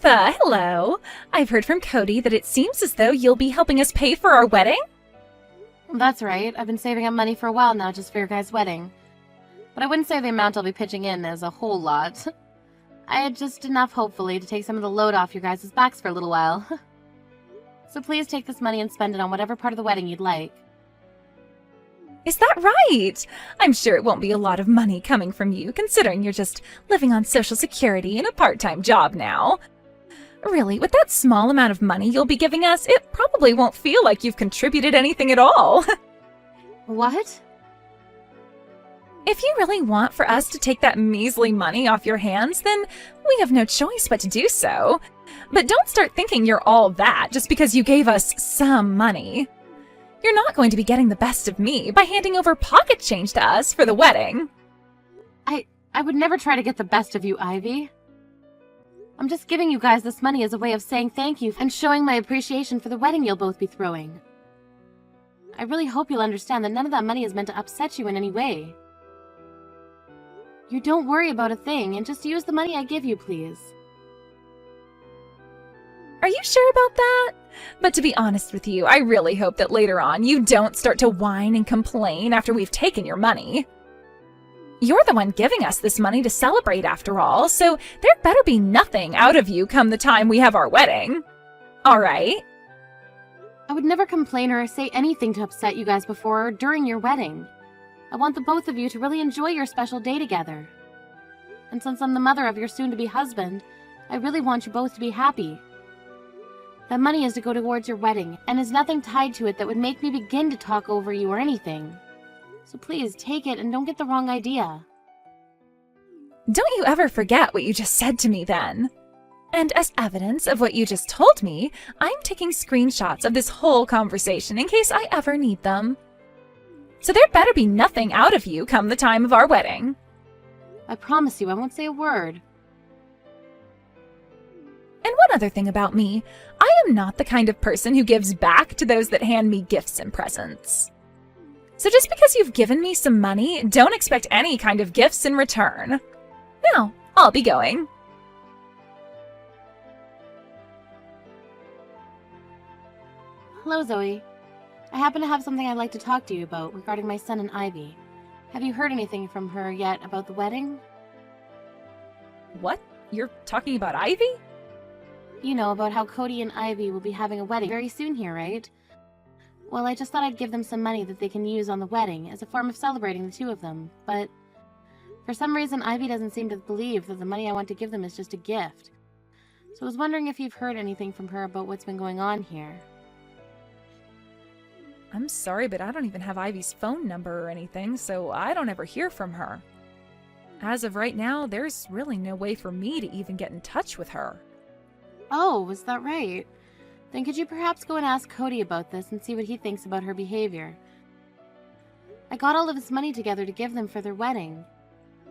Martha, hello. I've heard from Cody that it seems as though you'll be helping us pay for our wedding. That's right. I've been saving up money for a while now just for your guys' wedding. But I wouldn't say the amount I'll be pitching in is a whole lot. I had just enough, hopefully, to take some of the load off your guys' backs for a little while. So please take this money and spend it on whatever part of the wedding you'd like. Is that right? I'm sure it won't be a lot of money coming from you, considering you're just living on Social Security in a part-time job now. Really, with that small amount of money you'll be giving us, it probably won't feel like you've contributed anything at all. What? If you really want for us to take that measly money off your hands, then we have no choice but to do so. But don't start thinking you're all that just because you gave us some money. You're not going to be getting the best of me by handing over pocket change to us for the wedding. I would never try to get the best of you, Ivy. I'm just giving you guys this money as a way of saying thank you and showing my appreciation for the wedding you'll both be throwing. I really hope you'll understand that none of that money is meant to upset you in any way. You don't worry about a thing and just use the money I give you, please. Are you sure about that? But to be honest with you, I really hope that later on you don't start to whine and complain after we've taken your money. You're the one giving us this money to celebrate after all, so there better be nothing out of you come the time we have our wedding. All right? I would never complain or say anything to upset you guys before or during your wedding. I want the both of you to really enjoy your special day together. And since I'm the mother of your soon-to-be husband, I really want you both to be happy. That money is to go towards your wedding, and is nothing tied to it that would make me begin to talk over you or anything. So please, take it and don't get the wrong idea. Don't you ever forget what you just said to me then. And as evidence of what you just told me, I'm taking screenshots of this whole conversation in case I ever need them. So there better be nothing out of you come the time of our wedding. I promise you I won't say a word. And one other thing about me, I am not the kind of person who gives back to those that hand me gifts and presents. So just because you've given me some money, don't expect any kind of gifts in return. Now, I'll be going. Hello, Zoe. I happen to have something I'd like to talk to you about regarding my son and Ivy. Have you heard anything from her yet about the wedding? What? You're talking about Ivy? You know, about how Cody and Ivy will be having a wedding very soon here, right? Well, I just thought I'd give them some money that they can use on the wedding as a form of celebrating the two of them, but for some reason Ivy doesn't seem to believe that the money I want to give them is just a gift. So I was wondering if you've heard anything from her about what's been going on here. I'm sorry, but I don't even have Ivy's phone number or anything, so I don't ever hear from her. As of right now, there's really no way for me to even get in touch with her. Oh, was that right? Then could you perhaps go and ask Cody about this and see what he thinks about her behavior? I got all of his money together to give them for their wedding,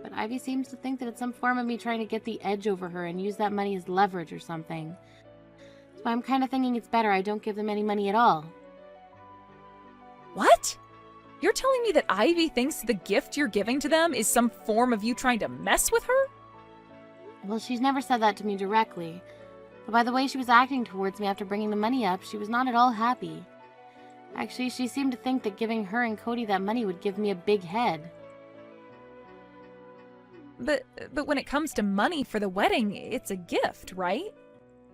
but Ivy seems to think that it's some form of me trying to get the edge over her and use that money as leverage or something. So I'm kind of thinking it's better I don't give them any money at all. What? You're telling me that Ivy thinks the gift you're giving to them is some form of you trying to mess with her? Well, she's never said that to me directly, but by the way she was acting towards me after bringing the money up, she was not at all happy. Actually, she seemed to think that giving her and Cody that money would give me a big head. But when it comes to money for the wedding, it's a gift, right?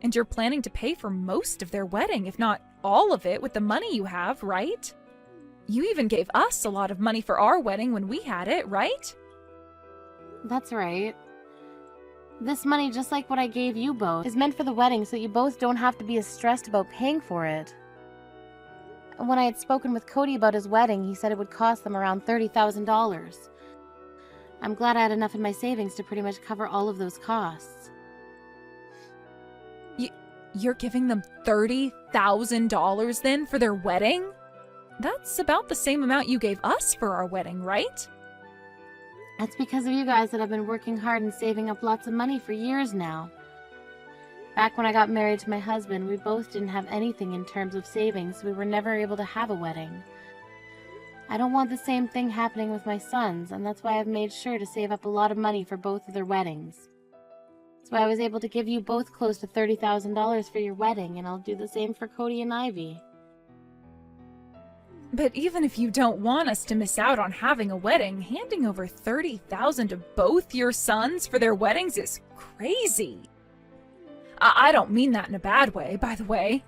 And you're planning to pay for most of their wedding, if not all of it, with the money you have, right? You even gave us a lot of money for our wedding when we had it, right? That's right. This money, just like what I gave you both, is meant for the wedding so you both don't have to be as stressed about paying for it. And when I had spoken with Cody about his wedding, he said it would cost them around $30,000. I'm glad I had enough in my savings to pretty much cover all of those costs. You're giving them $30,000 then for their wedding? That's about the same amount you gave us for our wedding, right? That's because of you guys that I've been working hard and saving up lots of money for years now. Back when I got married to my husband, we both didn't have anything in terms of savings. We were never able to have a wedding. I don't want the same thing happening with my sons, and that's why I've made sure to save up a lot of money for both of their weddings. It's why I was able to give you both close to $30,000 for your wedding, and I'll do the same for Cody and Ivy. But even if you don't want us to miss out on having a wedding, handing over $30,000 to both your sons for their weddings is crazy. I don't mean that in a bad way, by the way.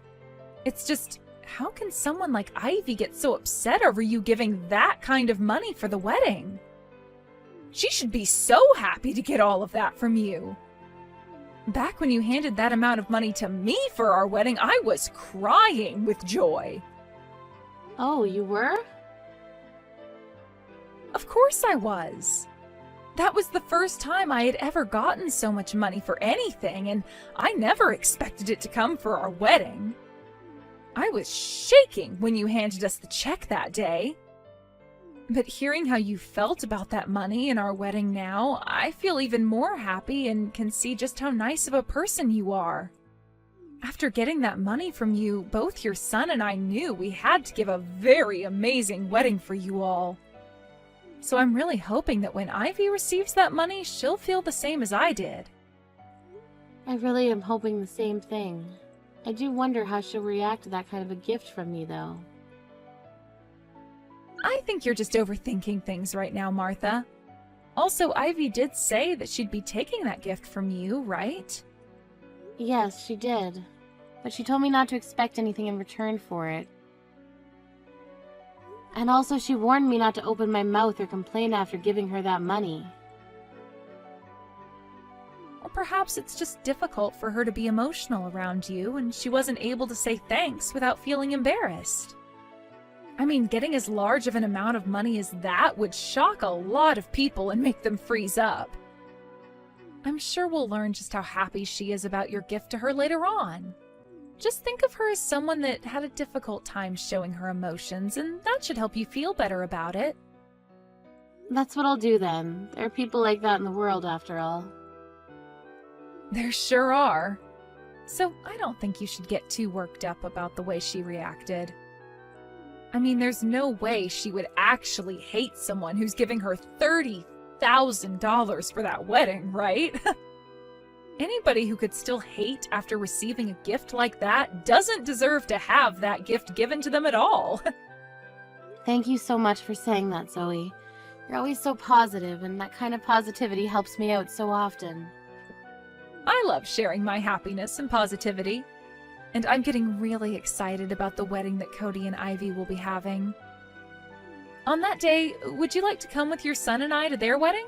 It's just, how can someone like Ivy get so upset over you giving that kind of money for the wedding? She should be so happy to get all of that from you. Back when you handed that amount of money to me for our wedding, I was crying with joy. Oh, you were? Of course I was. That was the first time I had ever gotten so much money for anything, and I never expected it to come for our wedding. I was shaking when you handed us the check that day. But hearing how you felt about that money and our wedding now, I feel even more happy and can see just how nice of a person you are. After getting that money from you, both your son and I knew we had to give a very amazing wedding for you all. So I'm really hoping that when Ivy receives that money, she'll feel the same as I did. I really am hoping the same thing. I do wonder how she'll react to that kind of a gift from me, though. I think you're just overthinking things right now, Martha. Also, Ivy did say that she'd be taking that gift from you, right? Yes, she did. But she told me not to expect anything in return for it. And also she warned me not to open my mouth or complain after giving her that money. Or perhaps it's just difficult for her to be emotional around you and she wasn't able to say thanks without feeling embarrassed. I mean, getting as large of an amount of money as that would shock a lot of people and make them freeze up. I'm sure we'll learn just how happy she is about your gift to her later on. Just think of her as someone that had a difficult time showing her emotions, and that should help you feel better about it. That's what I'll do then. There are people like that in the world, after all. There sure are. So I don't think you should get too worked up about the way she reacted. I mean, there's no way she would actually hate someone who's giving her $30,000 for that wedding, right? Anybody who could still hate after receiving a gift like that doesn't deserve to have that gift given to them at all. Thank you so much for saying that, Zoe. You're always so positive, and that kind of positivity helps me out so often. I love sharing my happiness and positivity. And I'm getting really excited about the wedding that Cody and Ivy will be having. On that day, would you like to come with your son and I to their wedding?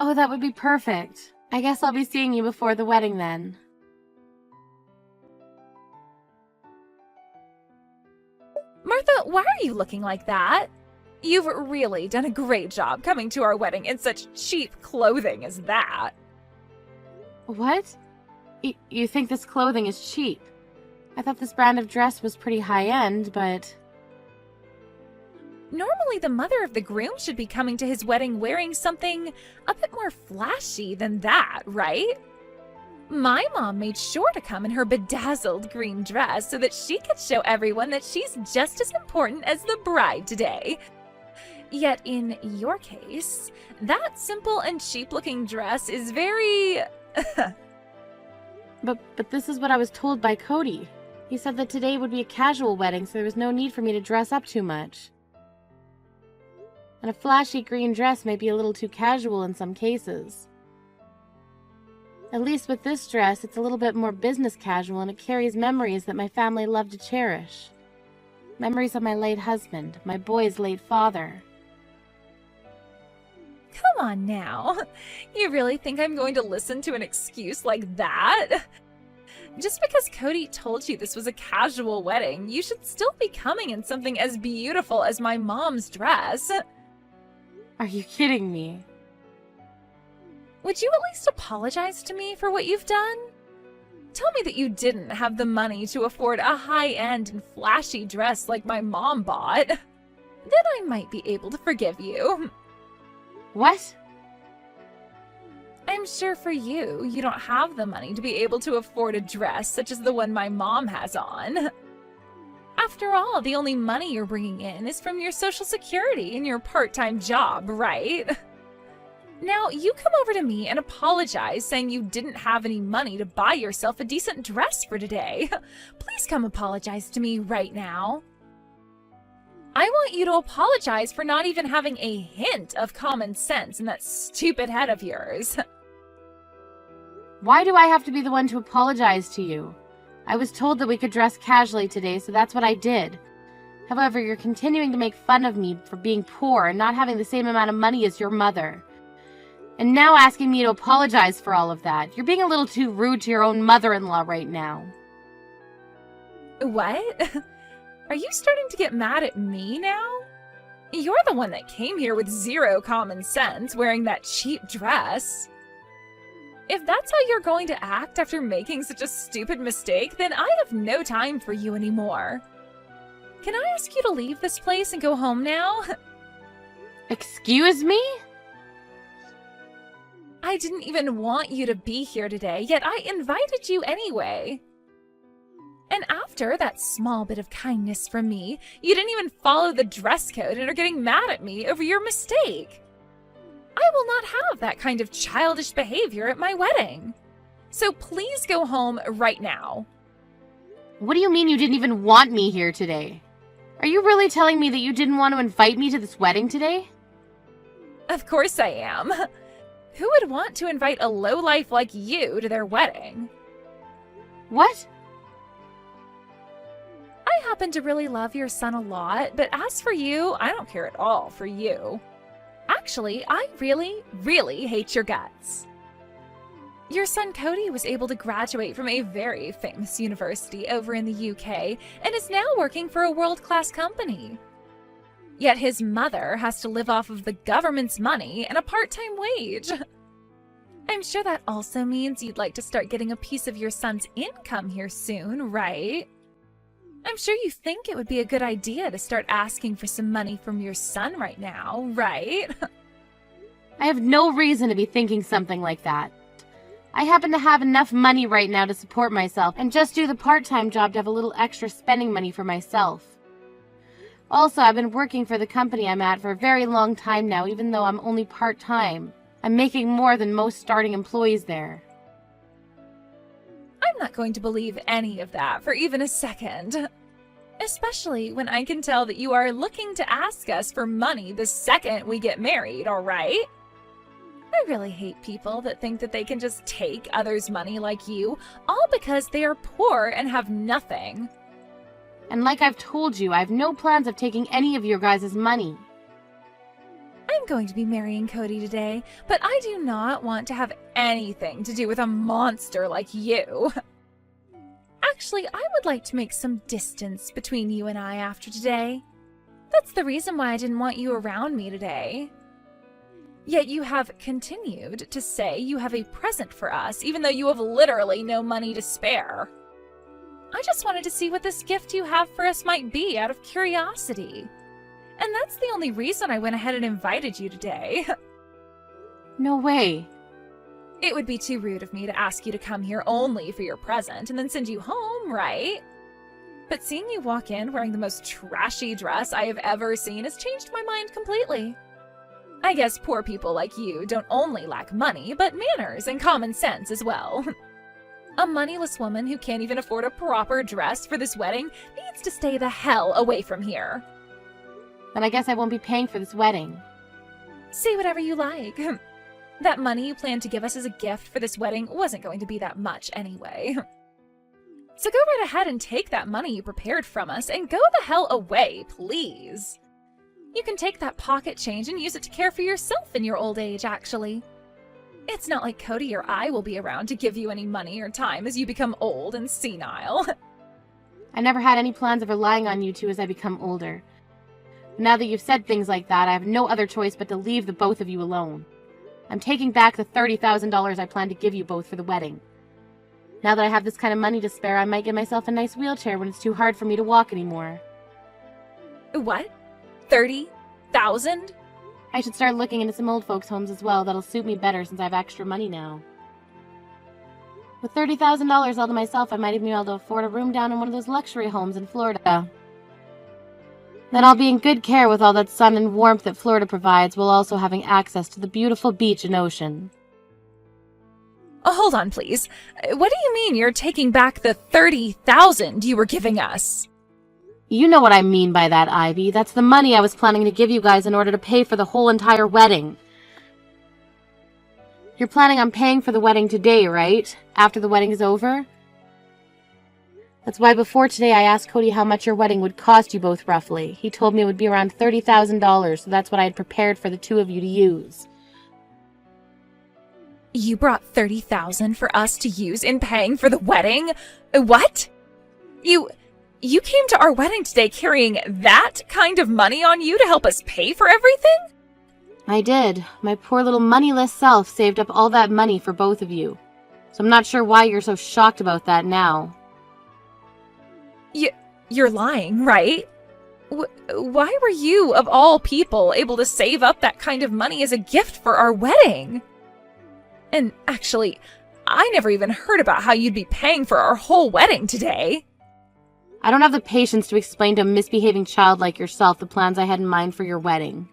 Oh, that would be perfect. I guess I'll be seeing you before the wedding then. Martha, why are you looking like that? You've really done a great job coming to our wedding in such cheap clothing as that. What? You think this clothing is cheap? I thought this brand of dress was pretty high-end, but... Normally, the mother of the groom should be coming to his wedding wearing something a bit more flashy than that, right? My mom made sure to come in her bedazzled green dress so that she could show everyone that she's just as important as the bride today. Yet in your case, that simple and cheap-looking dress is very... But this is what I was told by Cody. He said that today would be a casual wedding, so there was no need for me to dress up too much. And a flashy green dress may be a little too casual in some cases. At least with this dress, it's a little bit more business casual and it carries memories that my family loved to cherish. Memories of my late husband, my boy's late father. Come on now. You really think I'm going to listen to an excuse like that? Just because Cody told you this was a casual wedding, you should still be coming in something as beautiful as my mom's dress. Are you kidding me? Would you at least apologize to me for what you've done? Tell me that you didn't have the money to afford a high-end and flashy dress like my mom bought. Then I might be able to forgive you. What? I'm sure for you, you don't have the money to be able to afford a dress such as the one my mom has on. After all, the only money you're bringing in is from your Social Security and your part-time job, right? Now, you come over to me and apologize saying you didn't have any money to buy yourself a decent dress for today. Please come apologize to me right now. I want you to apologize for not even having a hint of common sense in that stupid head of yours. Why do I have to be the one to apologize to you? I was told that we could dress casually today, so that's what I did. However, you're continuing to make fun of me for being poor and not having the same amount of money as your mother. And now asking me to apologize for all of that. You're being a little too rude to your own mother-in-law right now. What? Are you starting to get mad at me now? You're the one that came here with zero common sense, wearing that cheap dress. If that's how you're going to act after making such a stupid mistake, then I have no time for you anymore. Can I ask you to leave this place and go home now? Excuse me? I didn't even want you to be here today, yet I invited you anyway. And after that small bit of kindness from me, you didn't even follow the dress code and are getting mad at me over your mistake. I will not have that kind of childish behavior at my wedding. So please go home right now. What do you mean you didn't even want me here today? Are you really telling me that you didn't want to invite me to this wedding today? Of course I am. Who would want to invite a lowlife like you to their wedding? What? I happen to really love your son a lot, but as for you, I don't care at all for you. Actually, I really, really hate your guts. Your son Cody was able to graduate from a very famous university over in the UK and is now working for a world-class company. Yet his mother has to live off of the government's money and a part-time wage. I'm sure that also means you'd like to start getting a piece of your son's income here soon, right? I'm sure you think it would be a good idea to start asking for some money from your son right now, right? I have no reason to be thinking something like that. I happen to have enough money right now to support myself and just do the part-time job to have a little extra spending money for myself. Also, I've been working for the company I'm at for a very long time now, even though I'm only part-time. I'm making more than most starting employees there. I'm not going to believe any of that for even a second. Especially when I can tell that you are looking to ask us for money the second we get married, all right? I really hate people that think that they can just take others' money like you, all because they are poor and have nothing. And like I've told you, I have no plans of taking any of your guys' money. I'm going to be marrying Cody today, but I do not want to have anything to do with a monster like you. Actually, I would like to make some distance between you and I after today. That's the reason why I didn't want you around me today. Yet you have continued to say you have a present for us, even though you have literally no money to spare. I just wanted to see what this gift you have for us might be out of curiosity. And that's the only reason I went ahead and invited you today. No way. It would be too rude of me to ask you to come here only for your present and then send you home, right? But seeing you walk in wearing the most trashy dress I have ever seen has changed my mind completely. I guess poor people like you don't only lack money, but manners and common sense as well. A moneyless woman who can't even afford a proper dress for this wedding needs to stay the hell away from here. Then I guess I won't be paying for this wedding. Say whatever you like. That money you planned to give us as a gift for this wedding wasn't going to be that much anyway. So go right ahead and take that money you prepared from us and go the hell away, please. You can take that pocket change and use it to care for yourself in your old age, actually. It's not like Cody or I will be around to give you any money or time as you become old and senile. I never had any plans of relying on you two as I become older. Now that you've said things like that, I have no other choice but to leave the both of you alone. I'm taking back the $30,000 I planned to give you both for the wedding. Now that I have this kind of money to spare, I might get myself a nice wheelchair when it's too hard for me to walk anymore. What? 30,000? I should start looking into some old folks' homes as well. That'll suit me better since I have extra money now. With $30,000 all to myself, I might even be able to afford a room down in one of those luxury homes in Florida. Then I'll be in good care with all that sun and warmth that Florida provides, while also having access to the beautiful beach and ocean. Hold on, please. What do you mean you're taking back the $30,000 you were giving us? You know what I mean by that, Ivy. That's the money I was planning to give you guys in order to pay for the whole entire wedding. You're planning on paying for the wedding today, right? After the wedding is over? That's why before today I asked Cody how much your wedding would cost you both roughly. He told me it would be around $30,000, so that's what I had prepared for the two of you to use. You brought $30,000 for us to use in paying for the wedding? What? You came to our wedding today carrying that kind of money on you to help us pay for everything? I did. My poor little moneyless self saved up all that money for both of you. So I'm not sure why you're so shocked about that now. You're lying, right? Why were you, of all people, able to save up that kind of money as a gift for our wedding? And actually, I never even heard about how you'd be paying for our whole wedding today. I don't have the patience to explain to a misbehaving child like yourself the plans I had in mind for your wedding.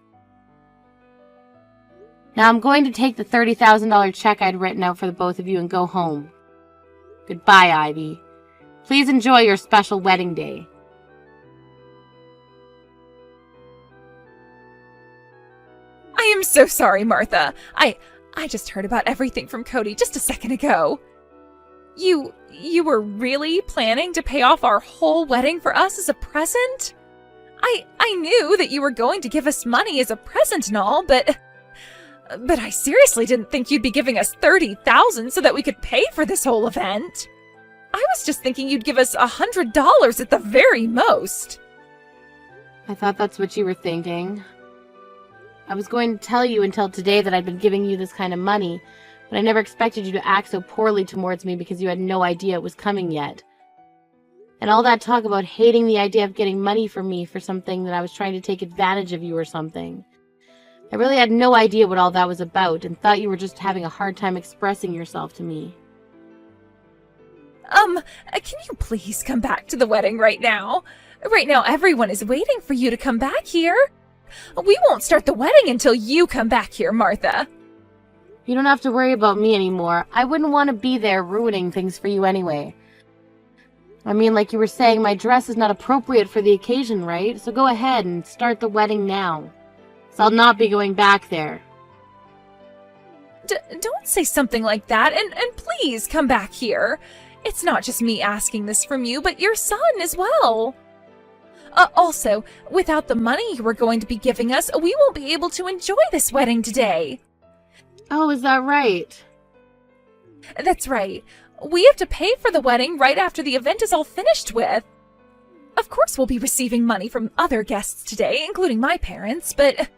Now I'm going to take the $30,000 check I'd written out for the both of you and go home. Goodbye, Ivy. Please enjoy your special wedding day. I am so sorry, Martha. I just heard about everything from Cody just a second ago. You were really planning to pay off our whole wedding for us as a present? I knew that you were going to give us money as a present and all, but I seriously didn't think you'd be giving us $30,000 so that we could pay for this whole event. I was just thinking you'd give us $100 at the very most. I thought that's what you were thinking. I was going to tell you until today that I'd been giving you this kind of money, but I never expected you to act so poorly towards me because you had no idea it was coming yet. And all that talk about hating the idea of getting money from me for something that I was trying to take advantage of you or something. I really had no idea what all that was about and thought you were just having a hard time expressing yourself to me. Can you please come back to the wedding right now? Right now, everyone is waiting for you to come back here. We won't start the wedding until you come back here, Martha. You don't have to worry about me anymore. I wouldn't want to be there ruining things for you anyway. I mean, like you were saying, my dress is not appropriate for the occasion, right? So go ahead and start the wedding now. So I'll not be going back there. Don't say something like that, and please come back here. It's not just me asking this from you, but your son as well. Also, without the money you were going to be giving us, we won't be able to enjoy this wedding today. Oh, is that right? That's right. We have to pay for the wedding right after the event is all finished with. Of course we'll be receiving money from other guests today, including my parents, but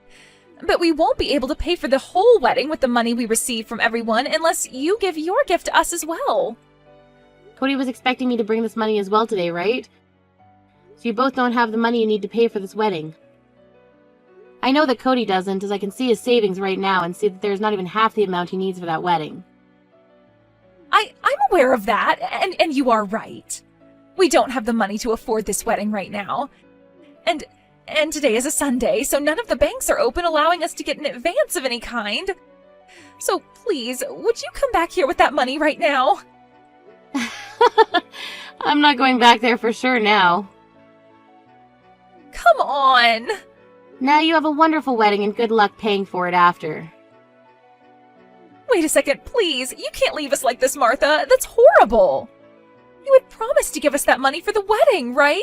we won't be able to pay for the whole wedding with the money we receive from everyone unless you give your gift to us as well. Cody was expecting me to bring this money as well today, right? So you both don't have the money you need to pay for this wedding. I know that Cody doesn't, as I can see his savings right now and see that there's not even half the amount he needs for that wedding. I'm aware of that, and you are right. We don't have the money to afford this wedding right now. And today is a Sunday, so none of the banks are open allowing us to get an advance of any kind. So please, would you come back here with that money right now? I'm not going back there for sure now. Come on! Now you have a wonderful wedding and good luck paying for it after. Wait a second, please. You can't leave us like this, Martha. That's horrible. You had promised to give us that money for the wedding, right?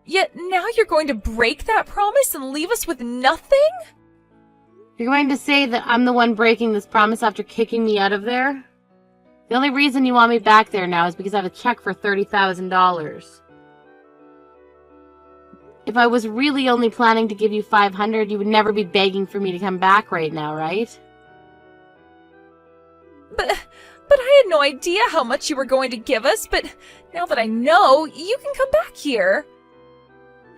Yet now you're going to break that promise and leave us with nothing? You're going to say that I'm the one breaking this promise after kicking me out of there? The only reason you want me back there now is because I have a check for $30,000. If I was really only planning to give you $500, you would never be begging for me to come back right now, right? But I had no idea how much you were going to give us, but now that I know, you can come back here.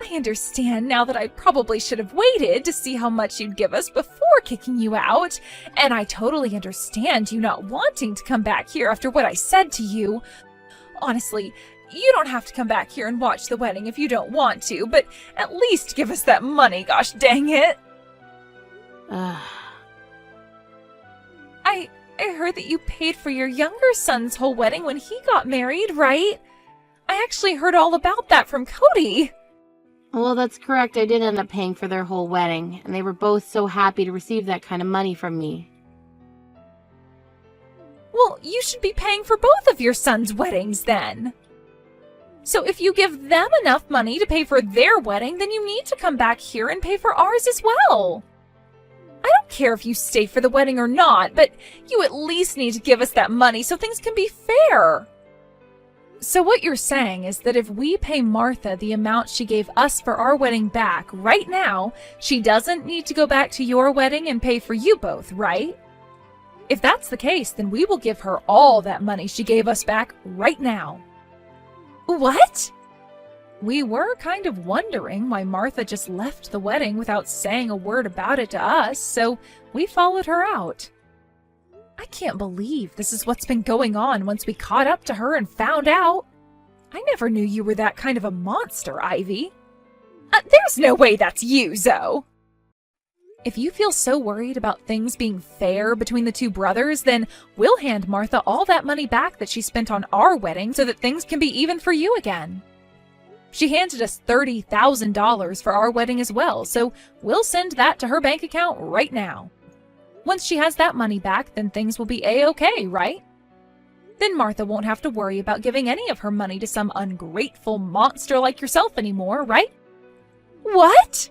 I understand now that I probably should have waited to see how much you'd give us before kicking you out, and I totally understand you not wanting to come back here after what I said to you. Honestly, you don't have to come back here and watch the wedding if you don't want to, but at least give us that money, gosh dang it. I heard that you paid for your younger son's whole wedding when he got married, right? I actually heard all about that from Cody. Well, that's correct. I did end up paying for their whole wedding, and they were both so happy to receive that kind of money from me. Well, you should be paying for both of your sons' weddings then. So if you give them enough money to pay for their wedding, then you need to come back here and pay for ours as well. I don't care if you stay for the wedding or not, but you at least need to give us that money so things can be fair. So what you're saying is that if we pay Martha the amount she gave us for our wedding back right now, she doesn't need to go back to your wedding and pay for you both, right? If that's the case, then we will give her all that money she gave us back right now. What? We were kind of wondering why Martha just left the wedding without saying a word about it to us, so we followed her out. I can't believe this is what's been going on once we caught up to her and found out. I never knew you were that kind of a monster, Ivy. There's no way that's you, Zoe. If you feel so worried about things being fair between the two brothers, then we'll hand Martha all that money back that she spent on our wedding so that things can be even for you again. She handed us $30,000 for our wedding as well, so we'll send that to her bank account right now. Once she has that money back, then things will be A-okay, right? Then Martha won't have to worry about giving any of her money to some ungrateful monster like yourself anymore, right? What?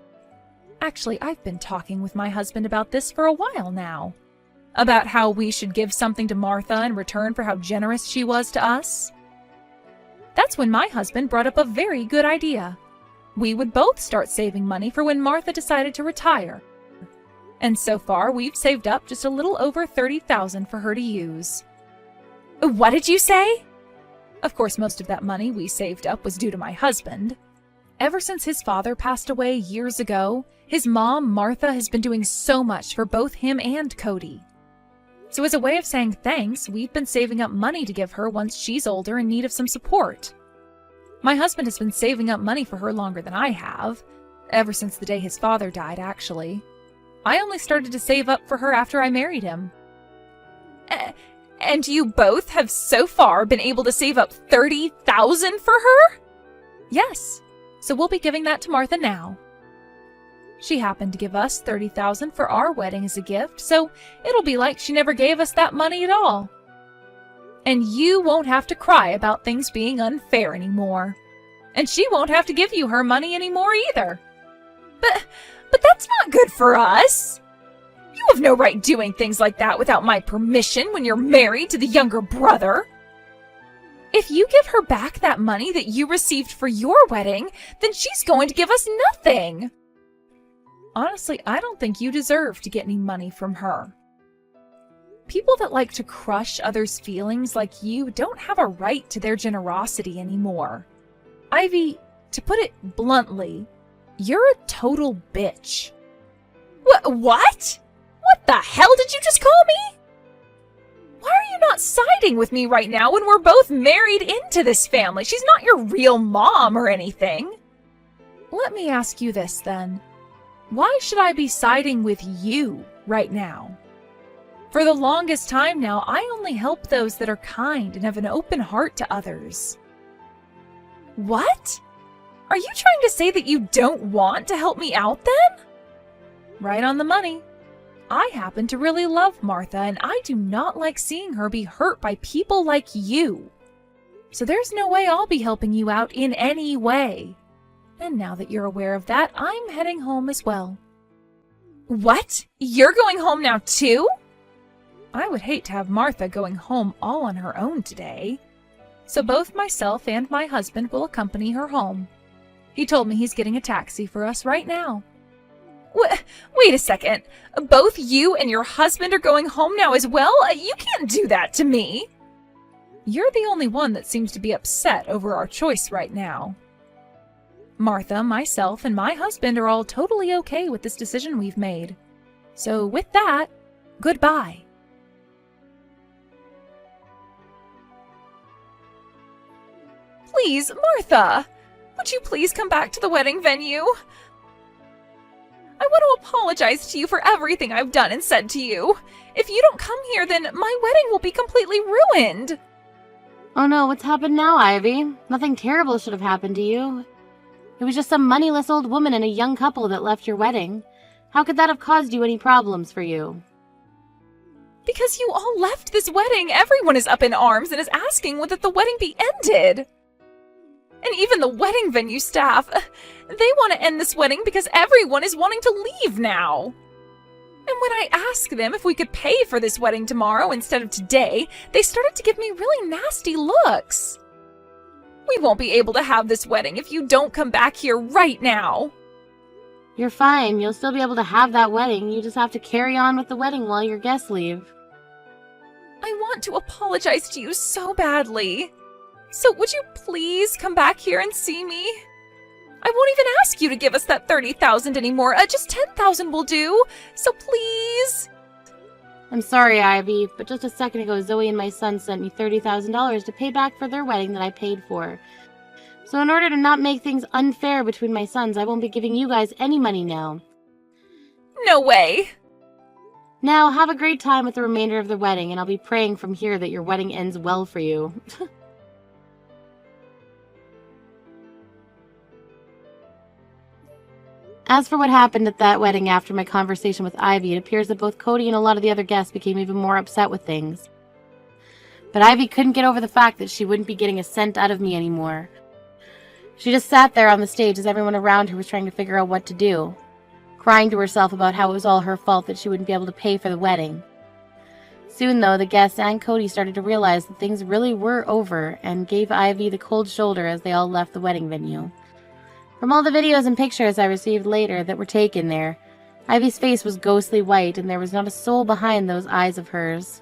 Actually, I've been talking with my husband about this for a while now. About how we should give something to Martha in return for how generous she was to us. That's when my husband brought up a very good idea. We would both start saving money for when Martha decided to retire. And so far, we've saved up just a little over $30,000 for her to use. What did you say? Of course, most of that money we saved up was due to my husband. Ever since his father passed away years ago, his mom, Martha, has been doing so much for both him and Cody. So as a way of saying thanks, we've been saving up money to give her once she's older in need of some support. My husband has been saving up money for her longer than I have, ever since the day his father died, actually. I only started to save up for her after I married him. And you both have so far been able to save up $30,000 for her? Yes, so we'll be giving that to Martha now. She happened to give us $30,000 for our wedding as a gift, so it'll be like she never gave us that money at all. And you won't have to cry about things being unfair anymore. And she won't have to give you her money anymore either. But that's not good for us. You have no right doing things like that without my permission when you're married to the younger brother. If you give her back that money that you received for your wedding, then she's going to give us nothing. Honestly, I don't think you deserve to get any money from her. People that like to crush others' feelings like you don't have a right to their generosity anymore. Ivy, to put it bluntly, you're a total bitch. What? What the hell did you just call me? Why are you not siding with me right now when we're both married into this family? She's not your real mom or anything. Let me ask you this then. Why should I be siding with you right now? For the longest time now, I only help those that are kind and have an open heart to others. What? Are you trying to say that you don't want to help me out then? Right on the money. I happen to really love Martha, and I do not like seeing her be hurt by people like you. So there's no way I'll be helping you out in any way. And now that you're aware of that, I'm heading home as well. What? You're going home now too? I would hate to have Martha going home all on her own today. So both myself and my husband will accompany her home. He told me he's getting a taxi for us right now. Wait a second. Both you and your husband are going home now as well? You can't do that to me. You're the only one that seems to be upset over our choice right now. Martha, myself, and my husband are all totally okay with this decision we've made. So with that, goodbye. Please, Martha! Would you please come back to the wedding venue? I want to apologize to you for everything I've done and said to you. If you don't come here, then my wedding will be completely ruined. Oh no, what's happened now, Ivy? Nothing terrible should have happened to you. It was just some moneyless old woman and a young couple that left your wedding. How could that have caused you any problems for you? Because you all left this wedding, everyone is up in arms and is asking whether the wedding be ended. And even the wedding venue staff, they want to end this wedding because everyone is wanting to leave now. And when I asked them if we could pay for this wedding tomorrow instead of today, they started to give me really nasty looks. We won't be able to have this wedding if you don't come back here right now. You're fine. You'll still be able to have that wedding. You just have to carry on with the wedding while your guests leave. I want to apologize to you so badly. So would you please come back here and see me? I won't even ask you to give us that $30,000 anymore. Just $10,000 will do. So please. I'm sorry, Ivy, but just a second ago, Zoe and my son sent me $30,000 to pay back for their wedding that I paid for. So in order to not make things unfair between my sons, I won't be giving you guys any money now. No way. Now, have a great time with the remainder of the wedding, and I'll be praying from here that your wedding ends well for you. As for what happened at that wedding after my conversation with Ivy, it appears that both Cody and a lot of the other guests became even more upset with things. But Ivy couldn't get over the fact that she wouldn't be getting a cent out of me anymore. She just sat there on the stage as everyone around her was trying to figure out what to do, crying to herself about how it was all her fault that she wouldn't be able to pay for the wedding. Soon, though, the guests and Cody started to realize that things really were over and gave Ivy the cold shoulder as they all left the wedding venue. From all the videos and pictures I received later that were taken there, Ivy's face was ghostly white and there was not a soul behind those eyes of hers.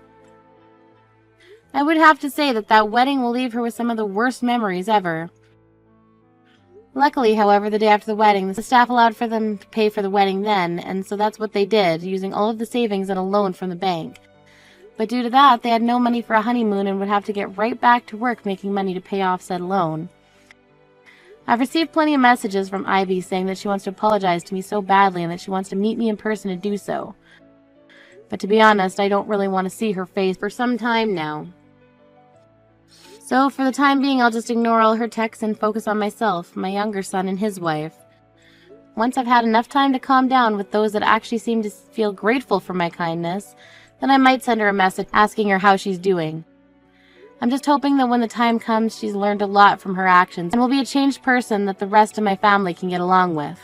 I would have to say that that wedding will leave her with some of the worst memories ever. Luckily, however, the day after the wedding, the staff allowed for them to pay for the wedding then, and so that's what they did, using all of the savings and a loan from the bank. But due to that, they had no money for a honeymoon and would have to get right back to work making money to pay off said loan. I've received plenty of messages from Ivy saying that she wants to apologize to me so badly and that she wants to meet me in person to do so. But to be honest, I don't really want to see her face for some time now. So for the time being, I'll just ignore all her texts and focus on myself, my younger son, and his wife. Once I've had enough time to calm down with those that actually seem to feel grateful for my kindness, then I might send her a message asking her how she's doing. I'm just hoping that when the time comes, she's learned a lot from her actions and will be a changed person that the rest of my family can get along with.